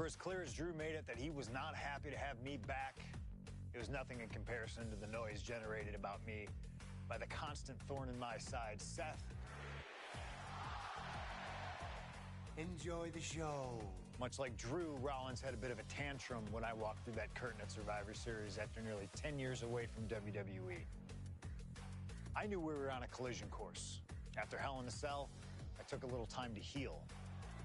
For as clear as Drew made it that he was not happy to have me back, it was nothing in comparison to the noise generated about me by the constant thorn in my side, Seth. Enjoy the show. Much like Drew, Rollins had a bit of a tantrum when I walked through that curtain at Survivor Series after nearly 10 years away from WWE. I knew we were on a collision course. After Hell in a Cell, I took a little time to heal.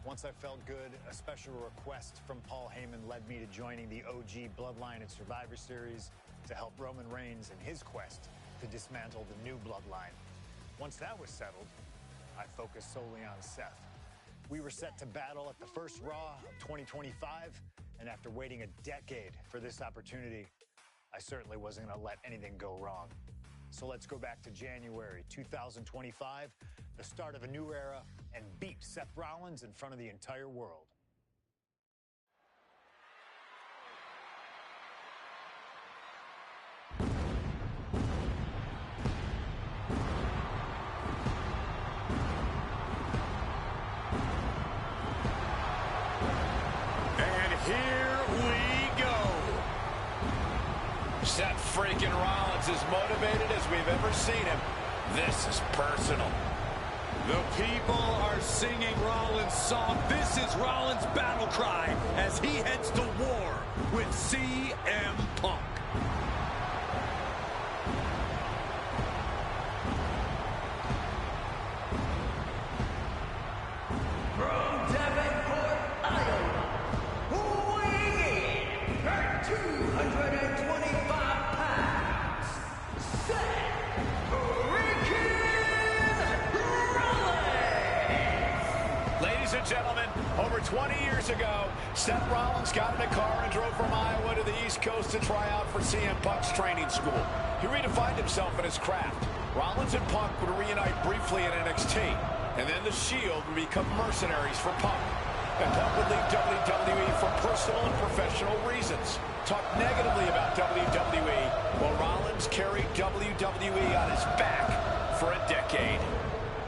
Once I felt good, a special request from Paul Heyman led me to joining the OG Bloodline at Survivor Series to help Roman Reigns in his quest to dismantle the new Bloodline. Once that was settled, I focused solely on Seth. We were set to battle at the first Raw of 2025, and after waiting a decade for this opportunity, I certainly wasn't going to let anything go wrong. So let's go back to January 2025, the start of a new era, and beat Seth Rollins in front of the entire world. Seth freaking Rollins is motivated as we've ever seen him. This is personal. The people are singing Rollins' song. This is Rollins' battle cry as he heads to war with CM Punk. From Davenport, Iowa, weighing in at 225 pounds, Seth Rollins! Ladies and gentlemen, over 20 years ago, Seth Rollins got in a car and drove from Iowa to the East Coast to try out for CM Punk's training school. He redefined himself in his craft. Rollins and Punk would reunite briefly in NXT, and then the Shield would become mercenaries for Punk. And Punk would leave WWE for personal and professional reasons. Talk negatively about WWE, while Rollins carried WWE on his back for a decade.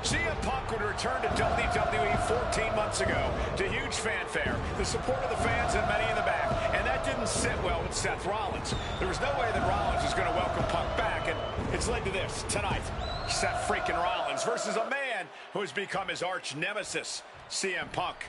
CM Punk would return to WWE 14 months ago to huge fanfare, the support of the fans and many in the back, and that didn't sit well with Seth Rollins. There was no way that Rollins was going to welcome Punk back, and it's led to this tonight. Seth freaking Rollins versus a man who has become his arch nemesis, CM Punk.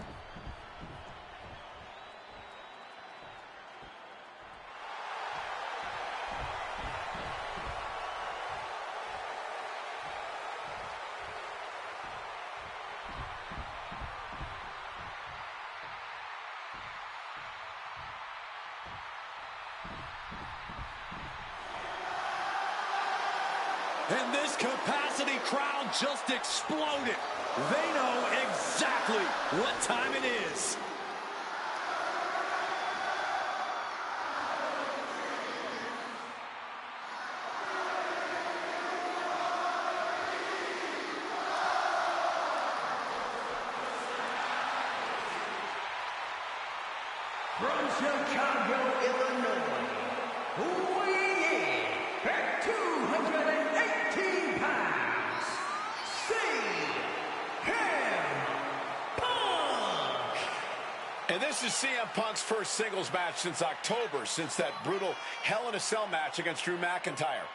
And this capacity crowd just exploded. They know exactly what time it is. From Chicago, Illinois, weighing in at 218 pounds, CM Punk! And this is CM Punk's first singles match since October, since that brutal Hell in a Cell match against Drew McIntyre.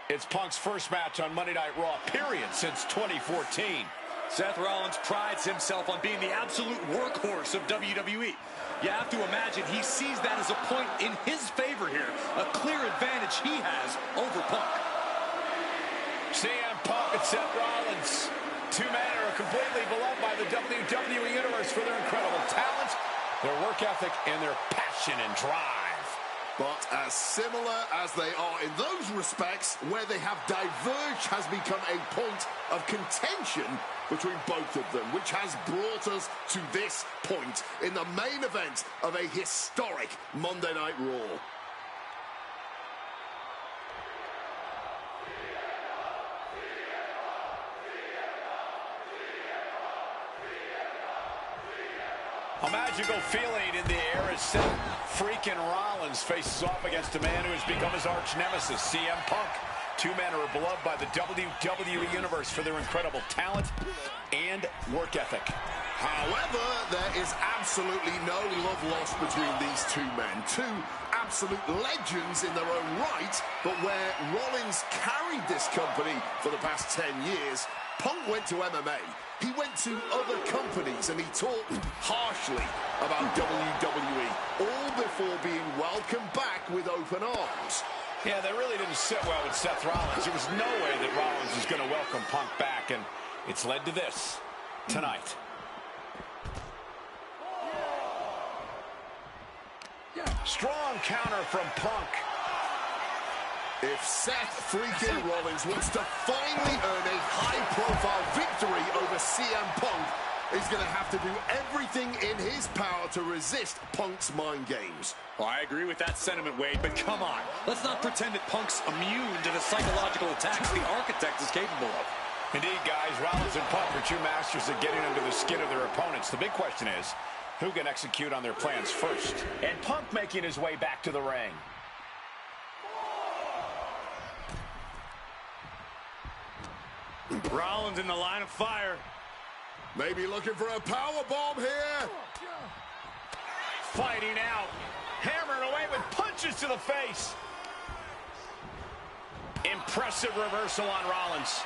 It's Punk's first match on Monday Night Raw, period, since 2014. Seth Rollins prides himself on being the absolute workhorse of WWE. You have to imagine he sees that as a point in his favor here, a clear advantage he has over Punk. CM Punk and Seth Rollins, two men who are completely beloved by the WWE Universe for their incredible talent, their work ethic, and their passion and drive. But as similar as they are in those respects, where they have diverged has become a point of contention between both of them, which has brought us to this point in the main event of a historic Monday Night Raw. A magical feeling in the air as Seth freaking Rollins faces off against a man who has become his arch nemesis, CM Punk. Two men are beloved by the WWE Universe for their incredible talent and work ethic. However, there is absolutely no love lost between these two men. Two absolute legends in their own right, but where Rollins carried this company for the past 10 years, Punk went to MMA. He went to other companies and he talked harshly about WWE, all before being welcomed back with open arms. Yeah, that really didn't sit well with Seth Rollins. There was no way that Rollins was going to welcome Punk back, and it's led to this tonight. Strong counter from Punk. If Seth freaking Rollins wants to finally earn a high-profile victory over CM Punk, he's going to have to do everything in his power to resist Punk's mind games. Well, I agree with that sentiment, Wade, but come on. Let's not pretend that Punk's immune to the psychological attacks the Architect is capable of. Indeed, guys, Rollins and Punk are two masters at getting under the skin of their opponents. The big question is, who can execute on their plans first? And Punk making his way back to the ring. Rollins in the line of fire. Maybe looking for a power bomb here. Fighting out. Hammering away with punches to the face. Impressive reversal on Rollins.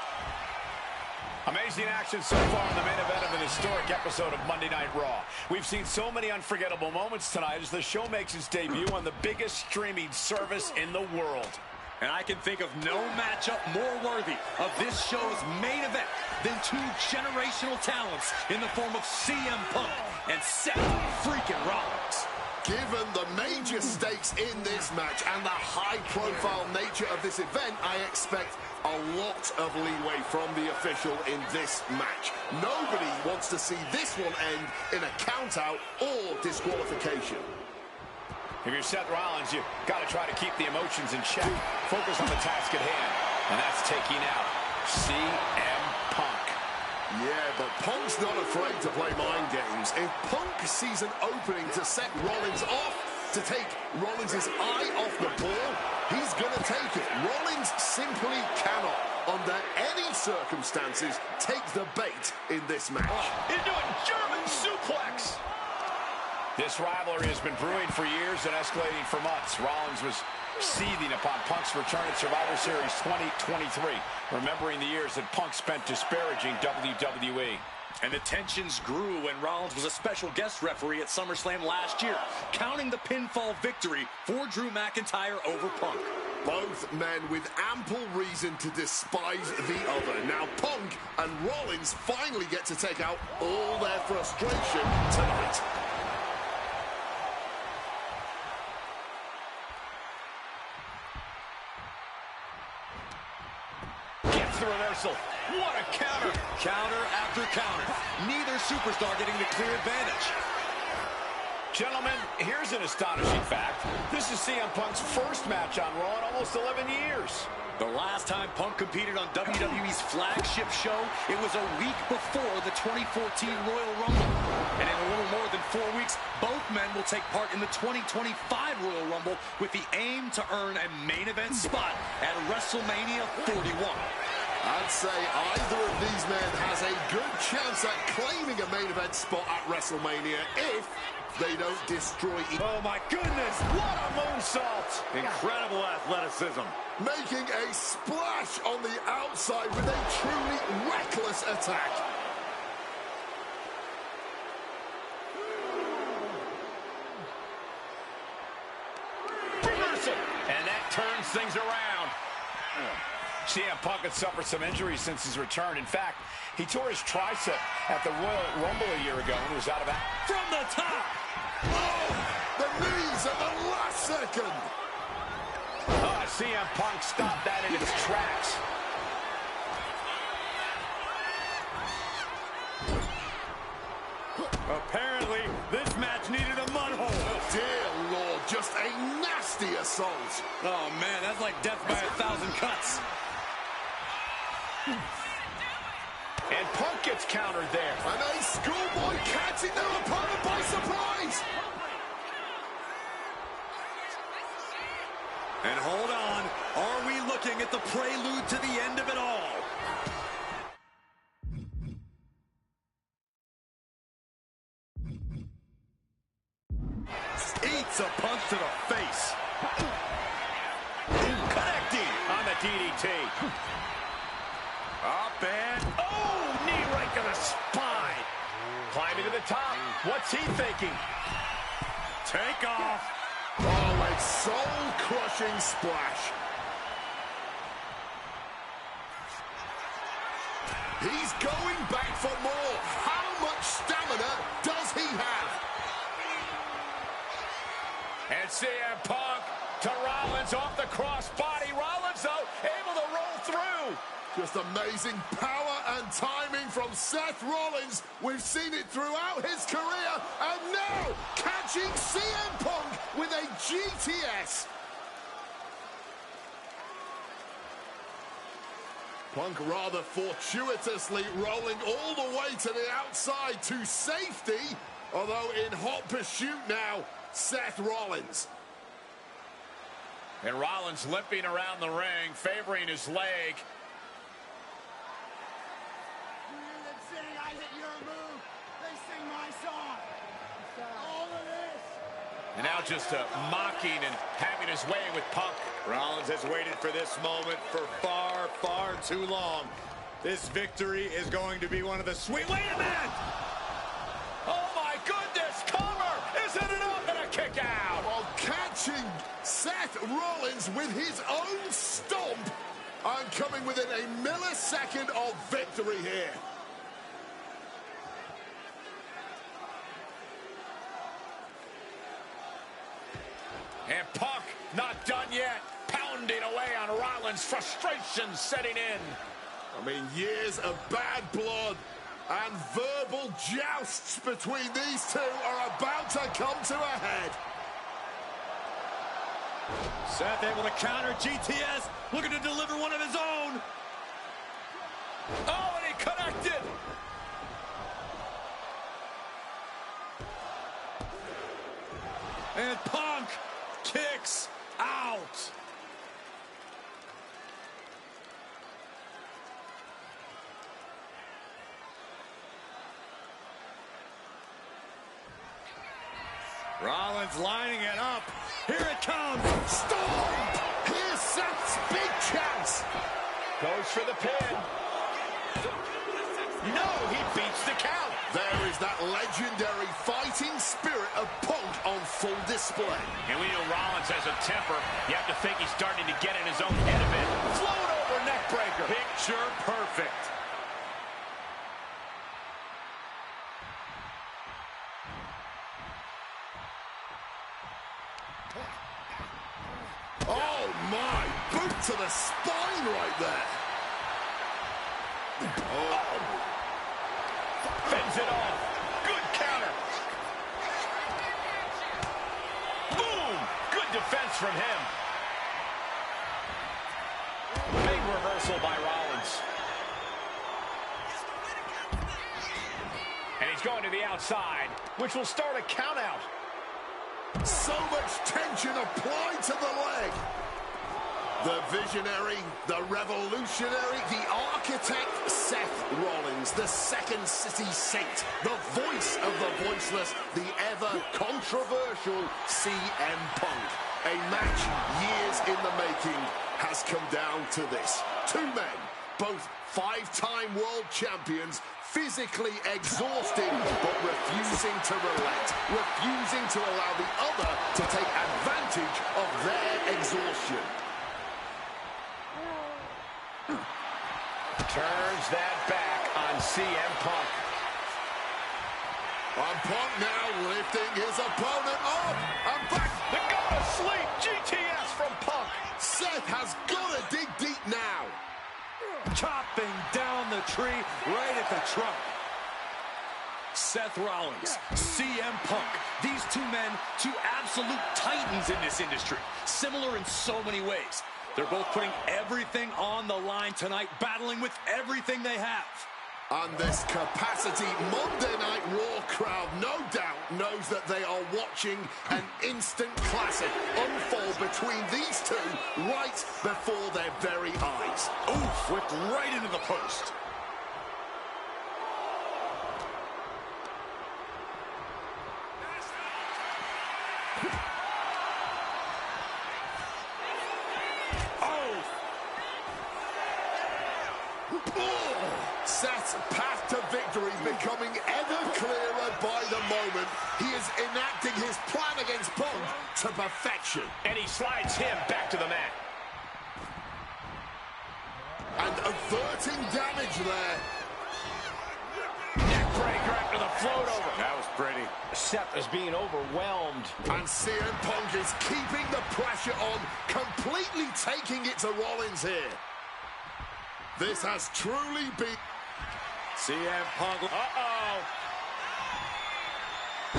Amazing action so far in the main event of an historic episode of Monday Night Raw. We've seen so many unforgettable moments tonight as the show makes its debut on the biggest streaming service in the world. And I can think of no matchup more worthy of this show's main event than two generational talents in the form of CM Punk and Seth freaking Rollins. Given the major stakes in this match and the high-profile nature of this event, I expect a lot of leeway from the official in this match. Nobody wants to see this one end in a count-out or disqualification. If you're Seth Rollins, you've got to try to keep the emotions in check. Focus on the task at hand, and that's taking out CM Punk. Yeah, but Punk's not afraid to play mind games. If Punk sees an opening to set Rollins off, to take Rollins' eye off the ball, he's going to take it. Rollins simply cannot, under any circumstances, take the bait in this match. Into a German suplex. This rivalry has been brewing for years and escalating for months. Rollins was seething upon Punk's return at Survivor Series 2023, remembering the years that Punk spent disparaging WWE. And the tensions grew when Rollins was a special guest referee at SummerSlam last year, counting the pinfall victory for Drew McIntyre over Punk. Both men with ample reason to despise the other. Now Punk and Rollins finally get to take out all their frustration tonight. Gets the reversal. What a counter. Counter after counter. Neither superstar getting the clear advantage. Gentlemen, here's an astonishing fact. This is CM Punk's first match on Raw in almost 11 years. The last time Punk competed on WWE's flagship show, it was a week before the 2014 Royal Rumble. And in a little more than 4 weeks, both men will take part in the 2025 Royal Rumble with the aim to earn a main event spot at WrestleMania 41. I'd say either of these men has a good chance at claiming a main event spot at WrestleMania if they don't destroy each other. Oh my goodness, what a moonsault! Incredible athleticism. Making a splash on the outside with a truly reckless attack. Reversal! And that turns things around. CM Punk had suffered some injuries since his return. In fact, he tore his tricep at the Royal Rumble a year ago and was out of action. From the top! Oh, the knees at the last second. CM Punk stopped that in its tracks. Apparently, this match needed a mud hole. Dear Lord, just a nasty assault. Oh, man, that's like death by 1,000 cuts. And Punk gets countered there. And a schoolboy catching their opponent by surprise. And hold on, are we looking looking at the prelude to the end of it all. Eats a punch to the face. Connecting on the DDT. Up and, oh, knee right to the spine. Climbing to the top. What's he thinking? Take off. Oh, a soul-crushing splash. He's going back for more. How much stamina does he have? And CM Punk to Rollins off the crossbody. Rollins, though, able to roll through. Just amazing power and timing from Seth Rollins. We've seen it throughout his career. And now, catching CM Punk with a GTS. Punk rather fortuitously rolling all the way to the outside to safety. Although in hot pursuit now, Seth Rollins. And Rollins limping around the ring, favoring his leg. I hit your move. They sing my song. All of this. And now just mocking and having his way with Punk. Rollins has waited for this moment for far, far too long. This victory is going to be one of the sweet... Wait a minute! Oh my goodness, cover! Isn't it up and a kick out? While catching Seth Rollins with his own stomp and coming within a millisecond of victory here. And Punk not done yet. Pounding away on Rollins, frustration setting in. I mean, years of bad blood and verbal jousts between these two are about to come to a head. Seth able to counter GTS, looking to deliver one of his own. Oh, and he connected. And Punk kicks out. Rollins lining it up. Here it comes. Storm! Here's Seth's big chance. Goes for the pin. No, he beats the count. There is that legendary fighting spirit of Punk on full display. And we know Rollins has a temper. You have to think he's starting to get in his own head a bit. Float over neck breaker. Picture perfect. Oh my, boot to the spine right there. Oh. Fends it off. Good counter. Boom! Good defense from him. Big reversal by Rollins. And he's going to the outside, which will start a count out. So much tension applied to the leg. The visionary, the revolutionary, the architect, Seth Rollins, the second city saint, the voice of the voiceless, the ever-controversial CM Punk. A match years in the making has come down to this. Two men, both five-time world champions, physically exhausted, but refusing to relent, refusing to allow the other to take advantage of their exhaustion. Turns that back on CM Punk. And Punk now lifting his opponent up and back. The go to sleep GTS from Punk. Seth has got to dig deep now. Chopping down the tree right at the trunk. Seth Rollins, CM Punk. These two men, two absolute titans in this industry. Similar in so many ways. They're both putting everything on the line tonight, battling with everything they have. And this capacity Monday Night Raw crowd, no doubt, knows that they are watching an instant classic unfold between these two right before their very eyes. Oof, whipped right into the post. Seth's path to victory becoming ever clearer by the moment. He is enacting his plan against Punk to perfection. And he slides him back to the mat. And averting damage there. Neckbreaker after the float over. That was pretty. Seth is being overwhelmed. And CM Punk is keeping the pressure on, completely taking it to Rollins here. This has truly been... CM Punk. Uh-oh.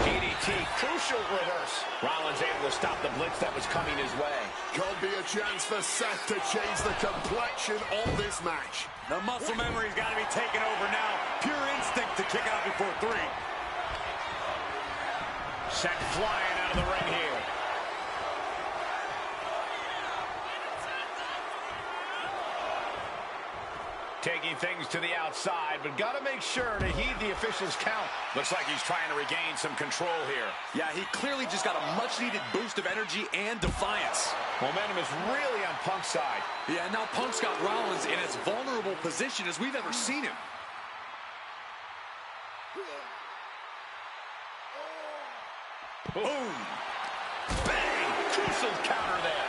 DDT, crucial reverse. Rollins able to stop the blitz that was coming his way. Could be a chance for Seth to change the complexion of this match. The muscle memory's got to be taken over now. Pure instinct to kick out before 3. Seth flying out of the ring here. Taking things to the outside, but got to make sure to heed the official's count. Looks like he's trying to regain some control here. Yeah, he clearly just got a much-needed boost of energy and defiance. Momentum is really on Punk's side. Yeah, now Punk's got Rollins in as vulnerable position as we've ever seen him. Boom! Bang! Crucial counter there.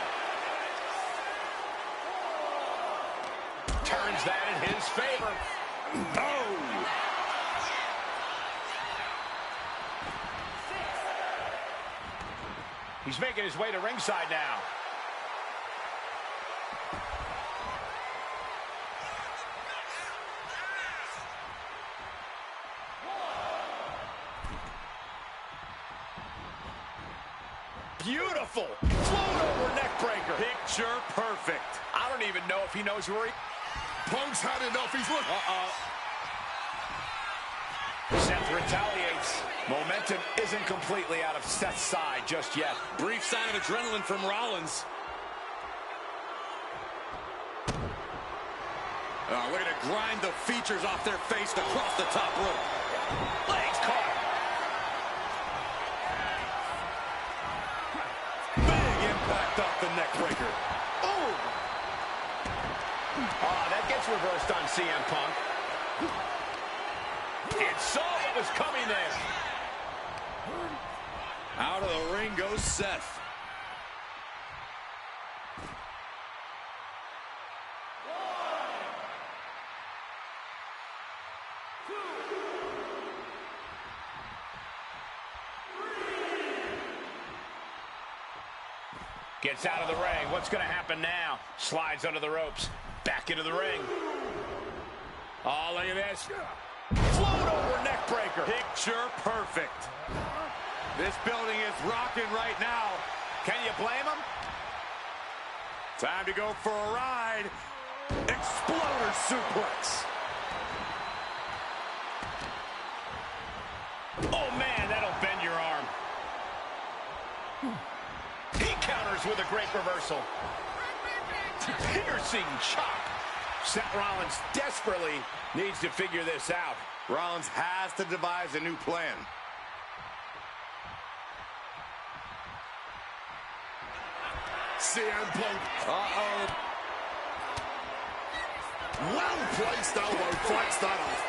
Turns that in his favor. Oh! He's making his way to ringside now. Beautiful! Float over neck breaker. Picture perfect. I don't even know if he knows where he... Punk's had enough. He's looked. Seth retaliates. Momentum isn't completely out of Seth's side just yet. Brief sign of adrenaline from Rollins. Oh, look at it grind the features off their face across the top rope. Legs caught. Big impact off the neck breaker. Oh! That gets reversed on CM Punk. It saw what was coming there. Out of the ring goes Seth. Gets out of the ring. What's going to happen now? Slides under the ropes. Back into the ring. Oh, look at this. Float over neck breaker. Picture perfect. This building is rocking right now. Can you blame him? Time to go for a ride. Exploder suplex. Oh, man, that'll bend your arm. He counters with a great reversal. Piercing chop. Seth Rollins desperately needs to figure this out. Rollins has to devise a new plan. CM Punk. Uh-oh. Well-placed elbow fights that off.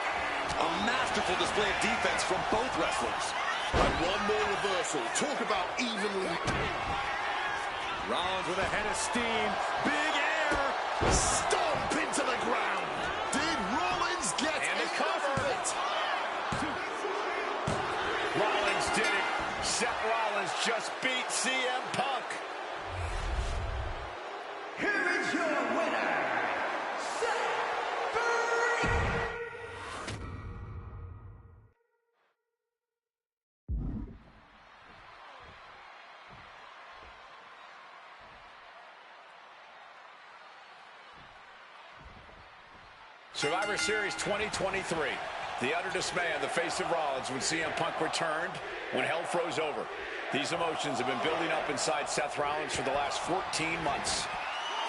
A masterful display of defense from both wrestlers. And one more reversal. Talk about evenly... Rollins with a head of steam. Big air. Stomp into the ground. Did Rollins get enough of it? Rollins did it. Seth Rollins just beat CM Punk. Here is your winner, Seth Rollins. Survivor Series 2023. The utter dismay on the face of Rollins when CM Punk returned, when hell froze over. These emotions have been building up inside Seth Rollins for the last 14 months.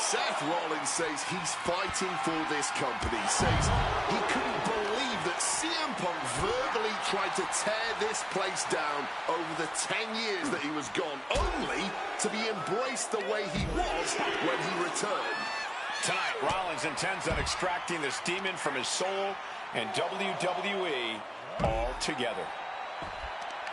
Seth Rollins says he's fighting for this company, says he couldn't believe that CM Punk verbally tried to tear this place down over the 10 years that he was gone, only to be embraced the way he was when he returned. Tonight, Rollins intends on extracting this demon from his soul and WWE altogether.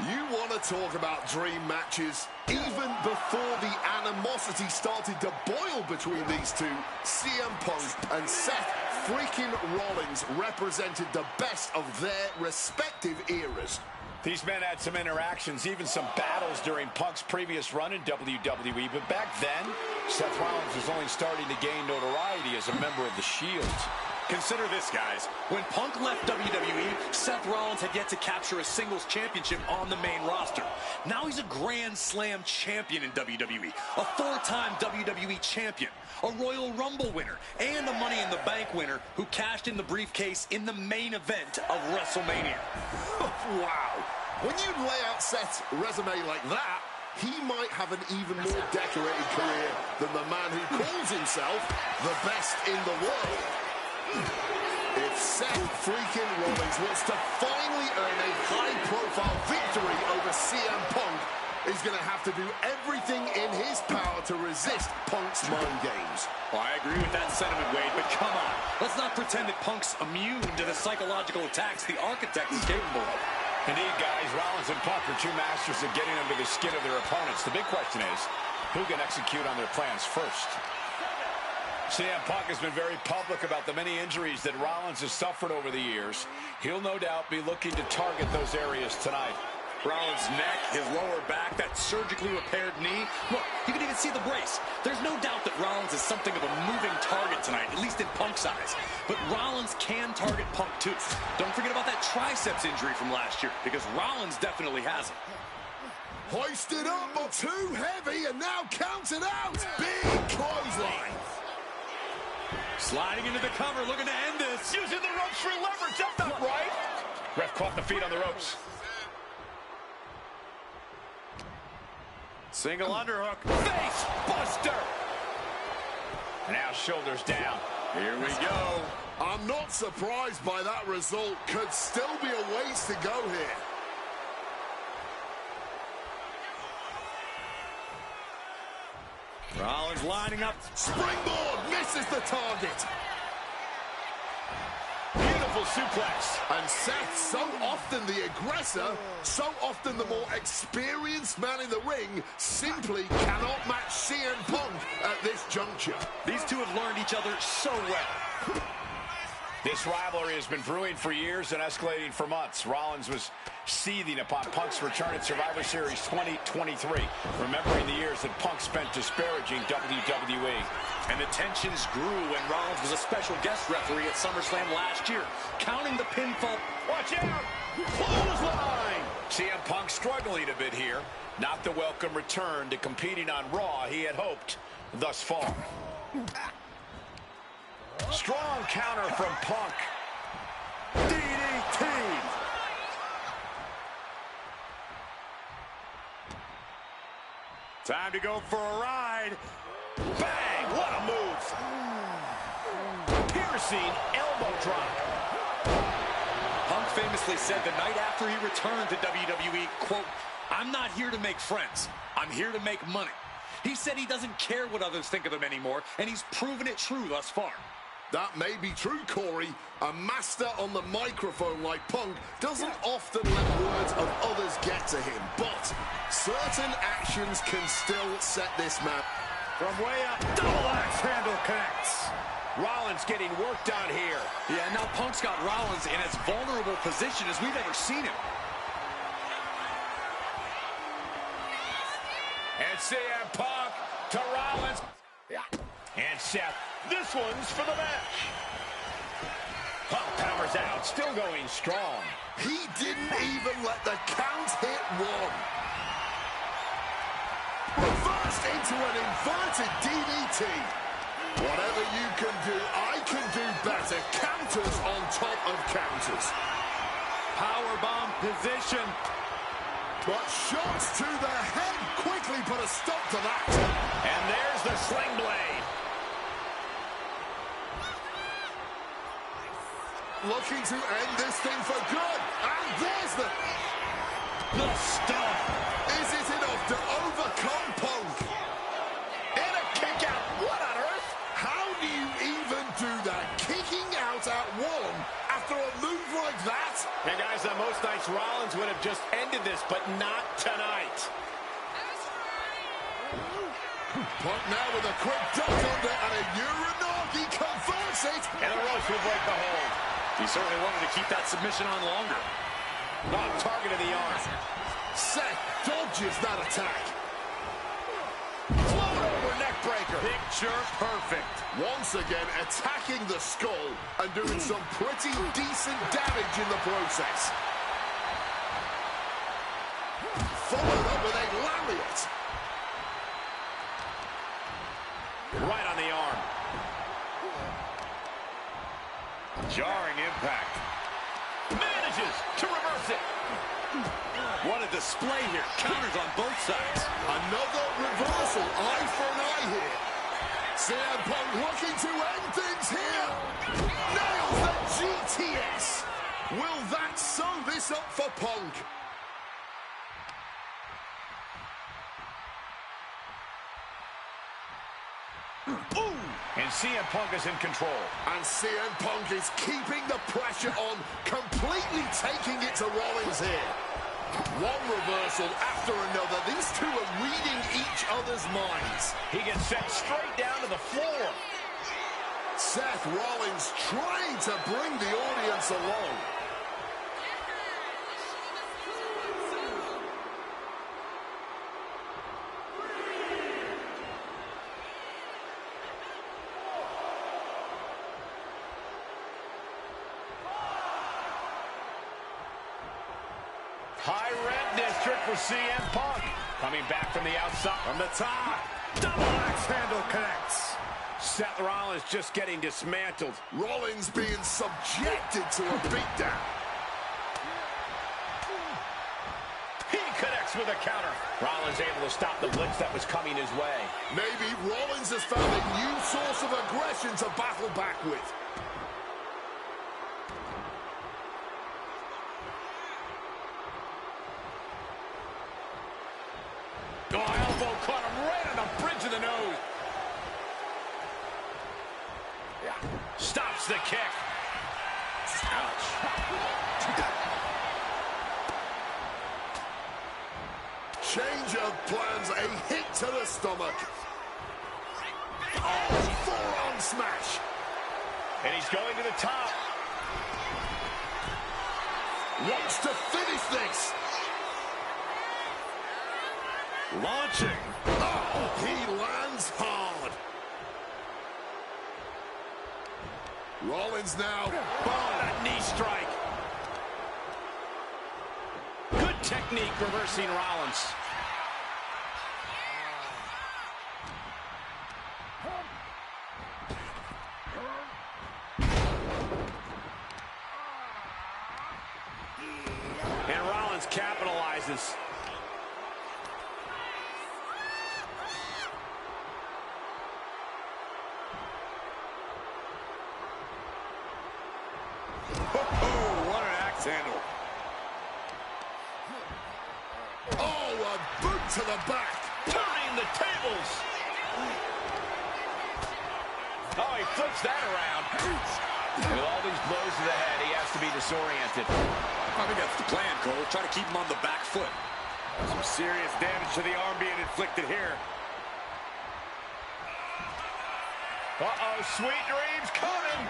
You want to talk about dream matches? Even before the animosity started to boil between these two, CM Punk and Seth freaking Rollins represented the best of their respective eras. These men had some interactions, even some battles during Punk's previous run in WWE, but back then, Seth Rollins was only starting to gain notoriety as a member of the Shield. Consider this, guys. When Punk left WWE, Seth Rollins had yet to capture a singles championship on the main roster. Now he's a Grand Slam champion in WWE, a four-time WWE champion, a Royal Rumble winner, and a Money in the Bank winner who cashed in the briefcase in the main event of WrestleMania. Wow. When you lay out Seth's resume like that, he might have an even more decorated career than the man who calls himself the best in the world. If Seth freaking Rollins wants to finally earn a high-profile victory over CM Punk, he's going to have to do everything in his power to resist Punk's mind games. Well, I agree with that sentiment, Wade, but come on. Let's not pretend that Punk's immune to the psychological attacks the Architect is capable of. Indeed, guys, Rollins and Punk are two masters at getting under the skin of their opponents. The big question is, who can execute on their plans first? CM Punk has been very public about the many injuries that Rollins has suffered over the years. He'll no doubt be looking to target those areas tonight. Rollins' neck, his lower back, that surgically repaired knee. Look, you can even see the brace. There's no doubt that Rollins is something of a moving target tonight, at least in Punk's eyes. But Rollins can target Punk too. Don't forget about that triceps injury from last year, because Rollins definitely has it. Hoisted up, but too heavy, and now counted out. Big clothesline. Sliding into the cover, looking to end this. Using the ropes for leverage, that's not right. Ref caught the feet on the ropes. Single underhook. Face buster. Now shoulders down. Here we go. I'm not surprised by that result. Could still be a ways to go here. Rollins lining up. Springboard misses the target. Beautiful suplex. And Seth, so often the aggressor, so often the more experienced man in the ring, simply cannot match CM Punk at this juncture. These two have learned each other so well. This rivalry has been brewing for years and escalating for months. Rollins was seething upon Punk's return at Survivor Series 2023, remembering the years that Punk spent disparaging WWE. And the tensions grew when Rollins was a special guest referee at SummerSlam last year, counting the pinfall. Watch out! Clothesline! CM Punk struggling a bit here. Not the welcome return to competing on Raw he had hoped thus far. Strong counter from Punk. DDT! Time to go for a ride. Bang! What a move! Piercing elbow drop. Punk famously said the night after he returned to WWE, quote, "I'm not here to make friends. I'm here to make money." He said he doesn't care what others think of him anymore, and he's proven it true thus far. That may be true, Corey. A master on the microphone like Punk doesn't often let words of others get to him, but certain actions can still set this man. From way up, double axe handle connects. Rollins getting worked on here. Yeah, now Punk's got Rollins in as vulnerable position as we've ever seen him. And CM Punk to Rollins. And Seth, this one's for the match. Punk powers out, still going strong. He didn't even let the count hit one. Reversed into an inverted DDT. Whatever you can do, I can do better. Counters on top of counters. Powerbomb position. But shots to the head quickly put a stop to that. And there's the sling blade. Looking to end this thing for good. And there's the stomp. Is it enough to overcome Punk? And a kick out. What on earth? How do you even do that? Kicking out at one after a move like that? And guys, on most nights, Rollins would have just ended this, but not tonight. Punk now with a quick duck under and a Uranagi converts it. And the ropes will break the hold. He certainly wanted to keep that submission on longer. On target of the arm. Seth dodges that attack. Float over neck breaker. Picture perfect. Once again attacking the skull and doing some pretty decent damage in the process. Followed up with a lariat. Right on the arm. Jarring impact. Manages to reverse it. What a display here. Counters on both sides. Another reversal. Eye for an eye here. CM Punk looking to end things here. Nails the GTS. Will that sew this up for Punk? Ooh! And CM Punk is in control. And CM Punk is keeping the pressure on, completely taking it to Rollins here. One reversal after another. These two are reading each other's minds. He gets sent straight down to the floor. Seth Rollins trying to bring the audience along. High red district for CM Punk. Coming back from the outside. From the top. Double axe handle connects. Seth Rollins just getting dismantled. Rollins being subjected to a beatdown. He connects with a counter. Rollins able to stop the blitz that was coming his way. Maybe Rollins has found a new source of aggression to battle back with. Oh, elbow caught him right on the bridge of the nose. Yeah. Stops the kick. Ouch. Change of plans, a hit to the stomach. Oh, forearm smash. And he's going to the top. Wants to finish this. Launching. Oh, he lands hard. Rollins now. Oh, that knee strike. Good technique reversing Rollins. And Rollins capitalizes. What an axe handle. Oh, a boot to the back. Turning the tables. Oh, he flips that around. With all these blows to the head, he has to be disoriented. I think that's the plan, Cole. Try to keep him on the back foot. Some serious damage to the arm being inflicted here. Uh-oh, sweet dreams coming.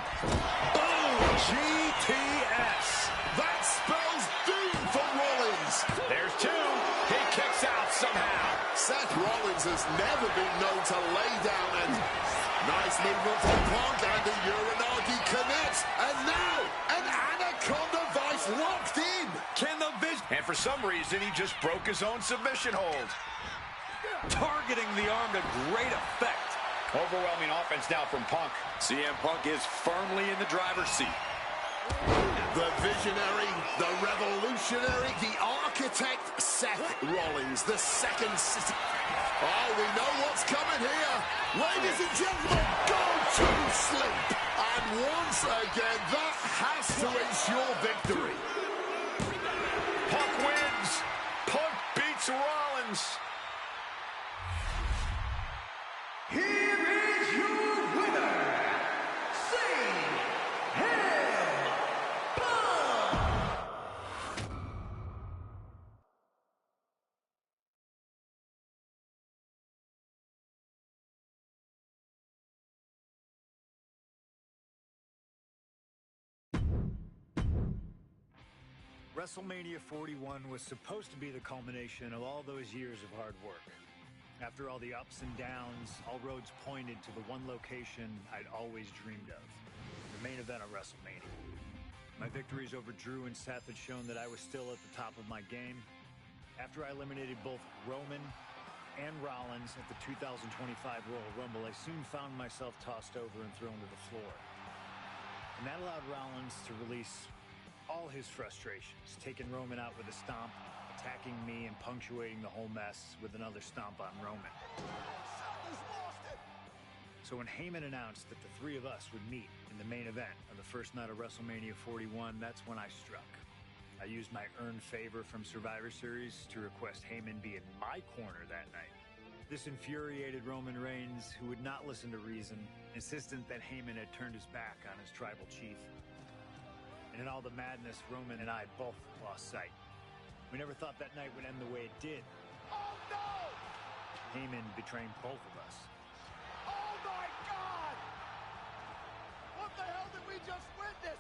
Oh, GTS. That spells doom for Rollins. There's two. He kicks out somehow. Seth Rollins has never been known to lay down, and nice movement from Punk, and the Uranagi connects. And now, an Anaconda Vice locked in. Can the vision... And for some reason, he just broke his own submission hold. Targeting the arm to great effect. Overwhelming offense now from Punk. CM Punk is firmly in the driver's seat. The visionary, the revolutionary, the architect, Seth Rollins, the second city. Oh, we know what's coming here. Ladies and gentlemen, go to sleep. And once again, that has to ensure victory. Punk wins. Punk beats Rollins. Here is your winner, WrestleMania 41 was supposed to be the culmination of all those years of hard work. After all the ups and downs, all roads pointed to the one location I'd always dreamed of, the main event of WrestleMania. My victories over Drew and Seth had shown that I was still at the top of my game. After I eliminated both Roman and Rollins at the 2025 Royal Rumble, I soon found myself tossed over and thrown to the floor. And that allowed Rollins to release all his frustrations, taking Roman out with a stomp, attacking me, and punctuating the whole mess with another stomp on Roman. So when Heyman announced that the three of us would meet in the main event of the first night of WrestleMania 41, that's when I struck. I used my earned favor from Survivor Series to request Heyman be in my corner that night. This infuriated Roman Reigns, who would not listen to reason, insistent that Heyman had turned his back on his tribal chief. And in all the madness, Roman and I both lost sight. We never thought that night would end the way it did. Oh, no! Heyman betraying both of us. Oh, my God! What the hell did we just witness?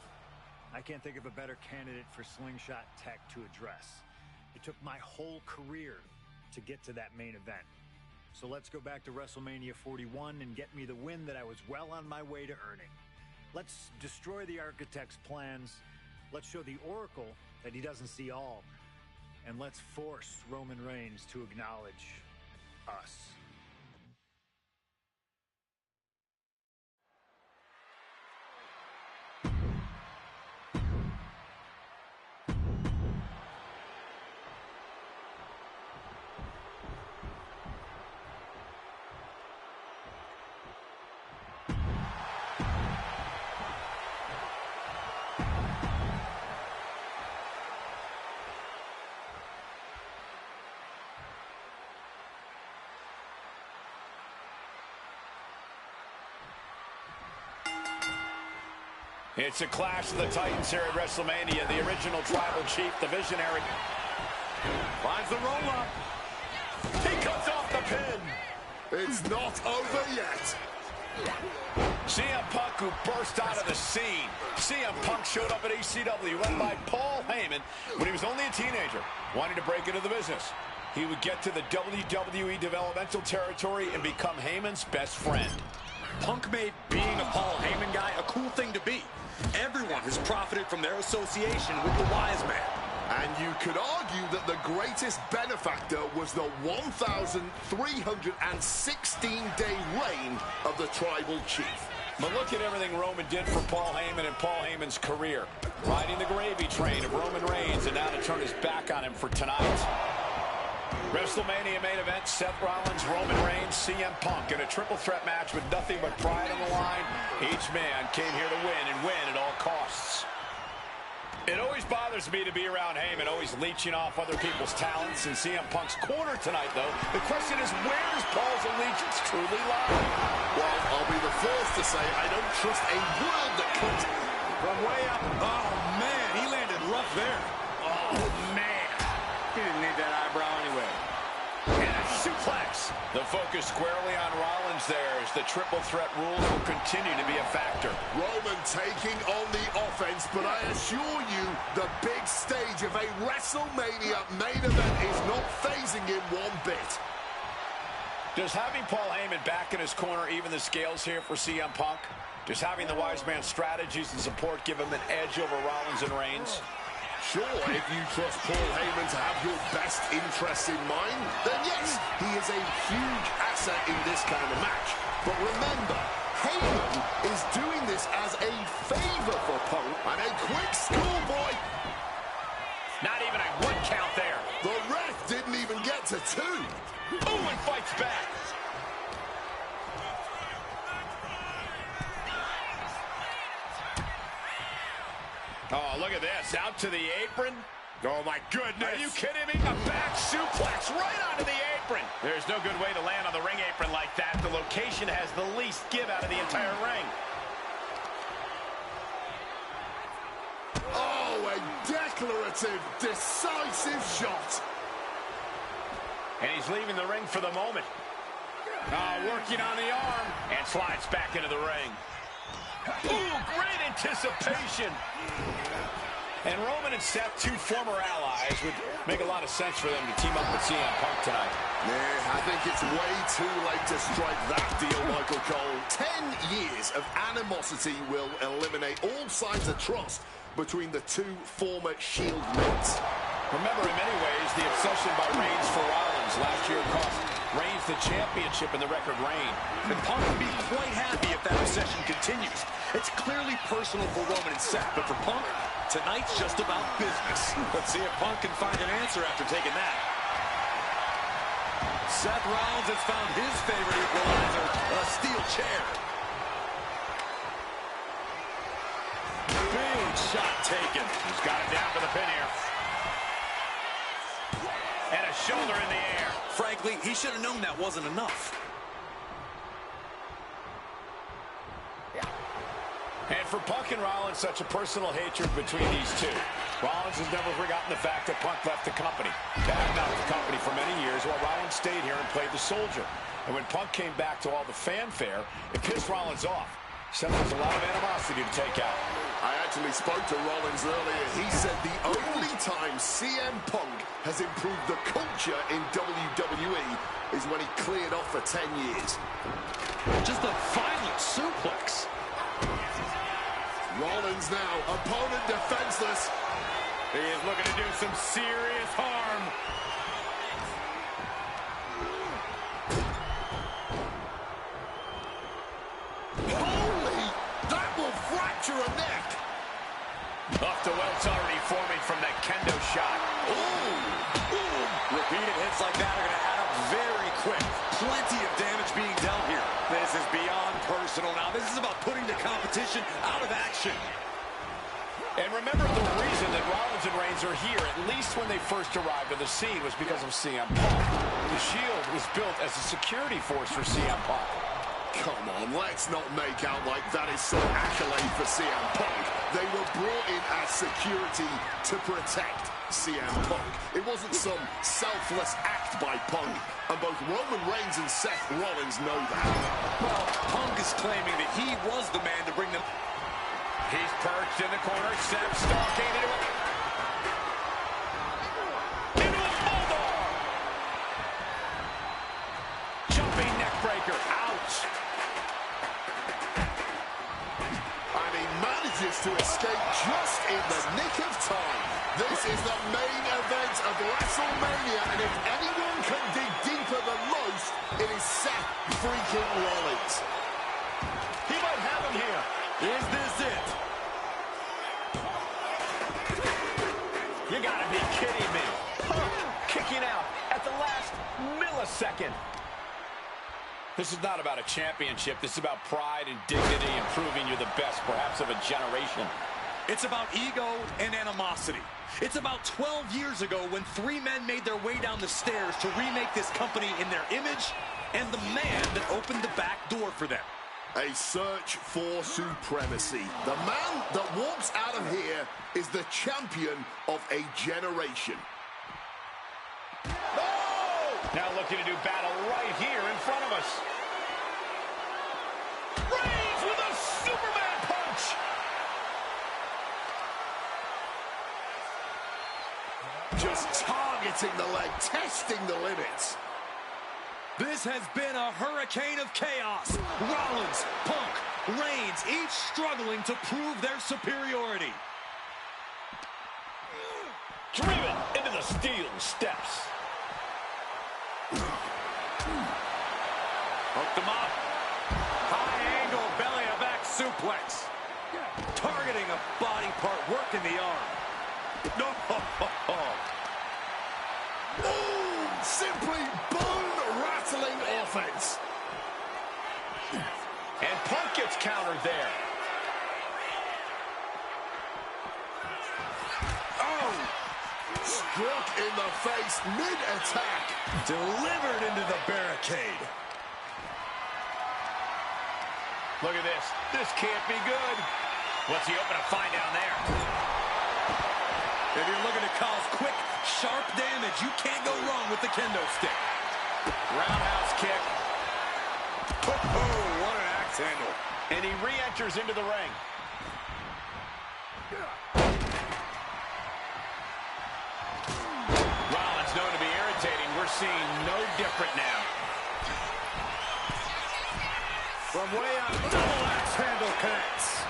I can't think of a better candidate for slingshot tech to address. It took my whole career to get to that main event. So let's go back to WrestleMania 41 and get me the win that I was well on my way to earning. Let's destroy the architect's plans. Let's show the Oracle that he doesn't see all. And let's force Roman Reigns to acknowledge us. It's a clash of the Titans here at WrestleMania. The original tribal chief, the visionary, finds the roll-up. He cuts off the pin. It's not over yet. CM Punk, who burst out of the scene. CM Punk showed up at ECW, led by Paul Heyman, when he was only a teenager, wanting to break into the business. He would get to the WWE developmental territory and become Heyman's best friend. Punk made being a Paul Heyman guy a cool thing to be. Everyone has profited from their association with the wise man. And you could argue that the greatest benefactor was the 1,316-day reign of the tribal chief. But look at everything Roman did for Paul Heyman and Paul Heyman's career. Riding the gravy train of Roman Reigns, and now to turn his back on him for tonight. WrestleMania main event, Seth Rollins, Roman Reigns, CM Punk in a triple threat match with nothing but pride on the line. Each man came here to win, and win at all costs. It always bothers me to be around Heyman, always leeching off other people's talents in CM Punk's corner tonight, though. The question is, where does Paul's allegiance truly lie? Well, I'll be the first to say I don't trust a word that comes From way up. Oh, man, he landed rough there. Oh, man. He didn't need that eyebrow anyway. And a suplex. The focus squarely on Rollins there as the triple threat rules will continue to be a factor. Roman taking on the offense, but I assure you the big stage of a WrestleMania main event is not phasing him one bit. Does having Paul Heyman back in his corner even the scales here for CM Punk? Does having the wise man's strategies and support give him an edge over Rollins and Reigns? Sure, if you trust Paul Heyman to have your best interests in mind, then yes, he is a huge asset in this kind of match. But remember, Heyman is doing this as a favor for Punk, and a quick schoolboy. Not even a 1 count there. The ref didn't even get to 2. Ooh, and fights back. Oh, look at this. Out to the apron. Oh, my goodness. Are you kidding me? A back suplex right onto the apron. There's no good way to land on the ring apron like that. The location has the least give out of the entire ring. Oh, a declarative, decisive shot. And he's leaving the ring for the moment. Working on the arm. And slides back into the ring. Ooh, great anticipation. And Roman and Seth, 2 former allies, would make a lot of sense for them to team up with CM Punk tonight. Yeah, I think it's way too late to strike that deal, Michael Cole. 10 years of animosity will eliminate all signs of trust between the 2 former Shield mates. Remember, in many ways, the obsession by Reigns for Rollins last year cost Reigns the championship in the record reign. And Punk would be quite happy if that obsession continues. It's clearly personal for Roman and Seth, but for Punk, tonight's just about business. Let's see if Punk can find an answer after taking that. Seth Rollins has found his favorite equalizer, a steel chair. Big shot taken. He's got it down for the pin here. And a shoulder in the air. Frankly, he should have known that wasn't enough. And for Punk and Rollins, such a personal hatred between these 2. Rollins has never forgotten the fact that Punk left the company. That not the company for many years while Rollins stayed here and played the soldier. And when Punk came back to all the fanfare, it pissed Rollins off. Seth has a lot of animosity to take out. I actually spoke to Rollins earlier. He said the only time CM Punk has improved the culture in WWE is when he cleared off for 10 years. Just a violent suplex. Rollins now, opponent defenseless. He is looking to do some serious harm. Holy, that will fracture a neck. Off the welts already forming from that kendo shot. Repeated hits like that are going to add up very quick. Plenty of damage being dealt here. This is beyond personal now. This is about putting the competition out of action. And remember, the reason that Rollins and Reigns are here, at least when they first arrived on the scene, was because of CM Punk. The Shield was built as a security force for CM Punk. Come on, let's not make out like that is some accolade for CM Punk. They were brought in as security to protect CM Punk. It wasn't some selfless act by Punk, and both Roman Reigns and Seth Rollins know that. Well, Punk is claiming that he was the man to bring them. He's perched in the corner. Seth stalking into it. Into a bulldog. Jumping neck breaker. Ouch. And he manages to escape just in the nick of time. This is the main event of WrestleMania, and if anyone can dig deeper than most, it is Seth freaking Rollins. He might have him here. Is this it? You gotta be kidding me. Punk kicking out at the last millisecond. This is not about a championship. This is about pride and dignity and proving you're the best, perhaps of a generation. It's about ego and animosity. It's about 12 years ago when 3 men made their way down the stairs to remake this company in their image, and the man that opened the back door for them. A search for supremacy. The man that walks out of here is the champion of a generation. Oh! Now looking to do battle right here in front of us. Reigns with a Superman punch! Just targeting the leg, testing the limits. This has been a hurricane of chaos. Rollins, Punk, Reigns, each struggling to prove their superiority. steel steps. Hooked him up. High angle belly to back suplex. Targeting a body part, working the arm. No. Ooh, simply bone-rattling offense. And Punk gets countered there. Oh, struck in the face mid-attack. Delivered into the barricade. Look at this. This can't be good. What's he open to find down there? If you're looking to cause quick, sharp damage, you can't go wrong with the kendo stick. Roundhouse kick. Oh, what an axe handle. And he re-enters into the ring. Rollins known to be irritating. We're seeing no different now. From way out, double axe handle connects.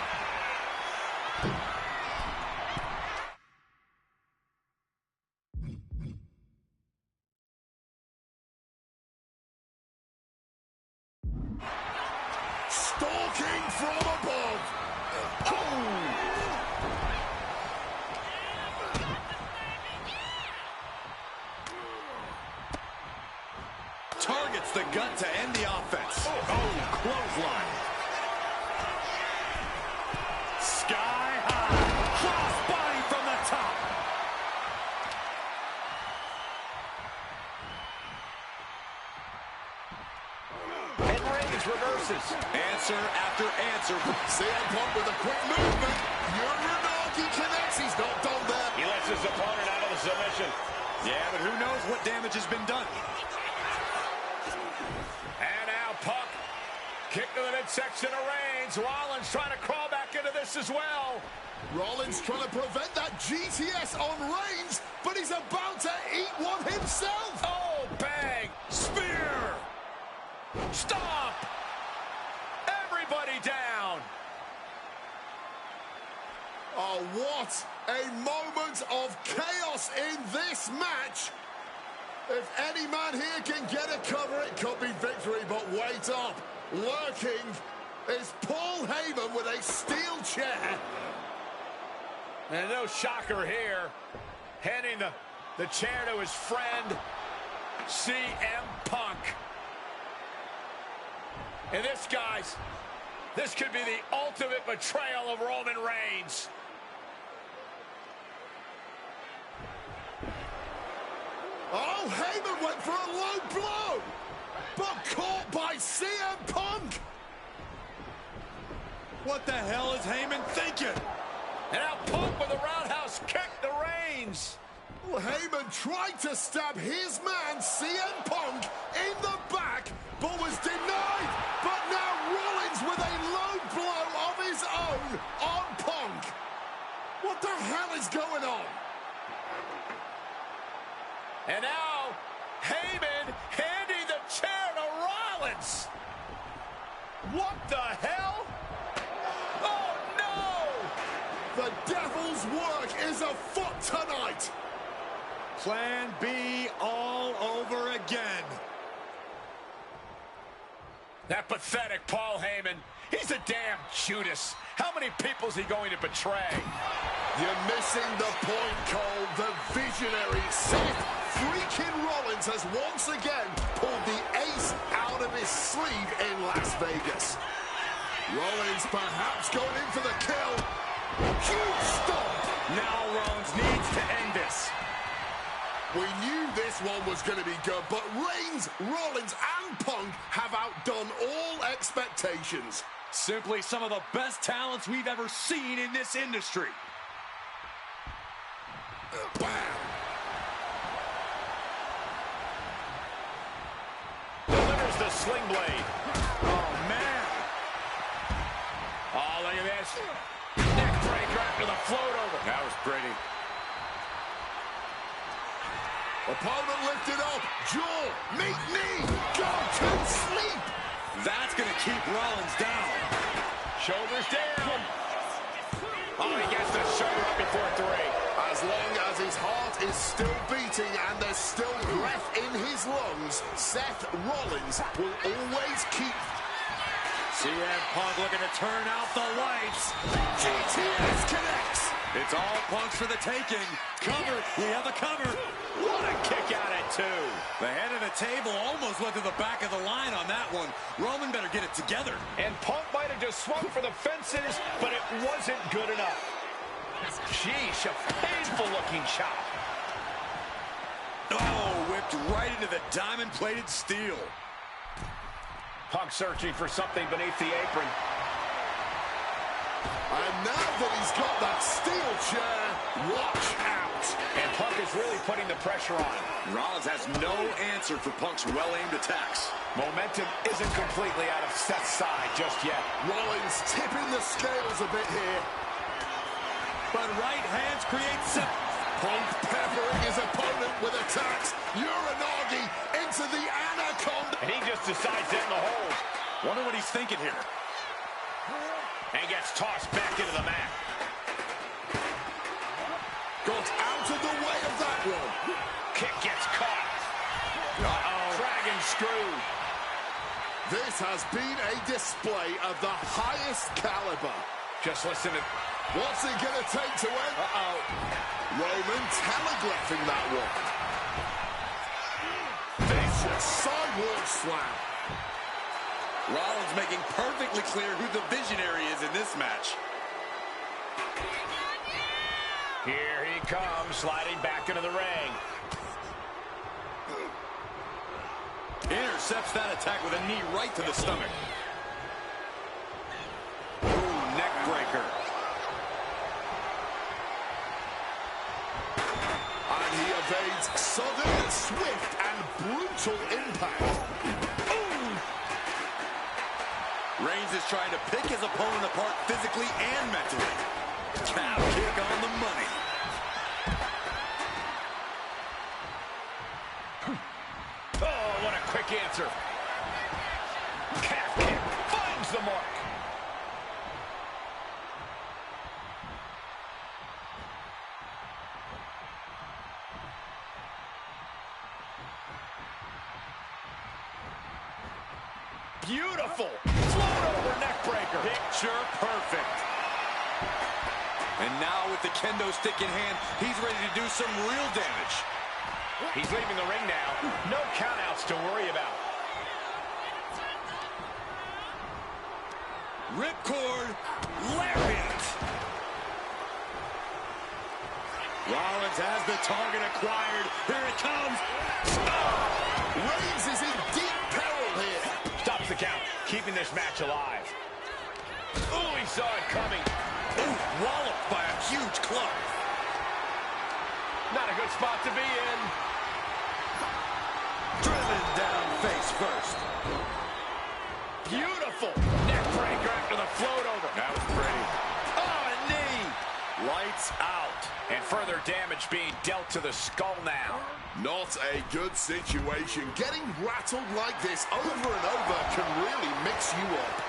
Stalking from above. Oh! Targets the gut to end the offense. Oh, clothesline. Sky high. Cross body from the top. And Reigns reverses. Answer after answer. CM Punk with a quick movement. Uranagi connects. He's not done there. He lets his opponent out of the submission. Yeah, but who knows what damage has been done. And now Punk. Kick to the midsection of Reigns. Rollins trying to crawl back into this as well. Rollins trying to prevent that GTS on Reigns, but he's about to eat one himself. Oh, bang. Spear. Stop. Everybody down. Oh, what a moment of chaos in this match. If any man here can get a cover, it could be victory, but wait up. Lurking is Paul Heyman with a steel chair. And no shocker here. Handing the chair to his friend, CM Punk. And this, guys, this could be the ultimate betrayal of Roman Reigns. Oh, Heyman went for a low blow, but caught by CM Punk. What the hell is Heyman thinking? And now Punk with a roundhouse kick to Reigns. Well, Heyman tried to stab his man, CM Punk, in the back, but was denied. But now Rollins with a low blow of his own on Punk. What the hell is going on? And now Heyman handing the chair to Rollins. What the hell? Oh, no! The devil's work is afoot tonight. Plan B all over again. That pathetic Paul Heyman. He's a damn Judas. How many people's he going to betray? You're missing the point, Cole. The visionary Seth freaking Rollins has once again pulled the ace out of his sleeve in Las Vegas. Rollins perhaps going in for the kill. Huge stomp. Now Rollins needs to end this. We knew this one was going to be good, but Reigns, Rollins, and Punk have outdone all expectations. Simply some of the best talents we've ever seen in this industry. Bam! Delivers the sling blade. Oh, man. Oh, look at this. Neck breaker after the float over. That was pretty. Opponent lifted up. Jaw, meet knee, go to sleep. That's going to keep Rollins down. Shoulders down. Oh, he gets the shoulder up before 3. I As long as his heart is still beating and there's still breath in his lungs, Seth Rollins will always keep... CM Punk looking to turn out the lights. GTS connects. It's all Punk's for the taking. Cover. We have a cover. What a kick out at 2. The head of the table almost went to the back of the line on that one. Roman better get it together. And Punk might have just swung for the fences, but it wasn't good enough. Sheesh, a painful-looking chop. Oh, whipped right into the diamond-plated steel. Punk searching for something beneath the apron. And now that he's got that steel chair, watch out. And Punk is really putting the pressure on. Rollins has no answer for Punk's well-aimed attacks. Momentum isn't completely out of Seth's side just yet. Rollins tipping the scales a bit here. But right hands create some... Punk peppering his opponent with attacks. Uranagi into the Anaconda. And he just decides to end the hold. Wonder what he's thinking here. And gets tossed back into the mat. Got out of the way of that one. Kick gets caught. Uh-oh. Dragon screw. This has been a display of the highest caliber. Just listen to... What's it going to take to win? Uh-oh. Roman telegraphing that one. Vicious sidewalk slam. Rollins making perfectly clear who the visionary is in this match. Here he comes, sliding back into the ring. Intercepts that attack with a knee right to the stomach. Ooh, neck breaker. And he evades sudden, swift, and brutal impact. Reigns is trying to pick his opponent apart physically and mentally. Calf kick on the money. Oh, what a quick answer. Calf kick finds the mark. Beautiful. Float over neck breaker. Picture perfect. And now with the kendo stick in hand, he's ready to do some real damage. He's leaving the ring now. No countouts to worry about. Ripcord, lariat. Rollins has the target acquired. Here it comes. Reigns is in deep peril here. Stops the count, keeping this match alive. Oh, he saw it coming. Ooh, walloped by a huge club. Not a good spot to be in. Driven down face first. Beautiful. Neck breaker after the float over. That was pretty. Oh, a knee. Lights out. And further damage being dealt to the skull now. Not a good situation. Getting rattled like this over and over can really mix you up.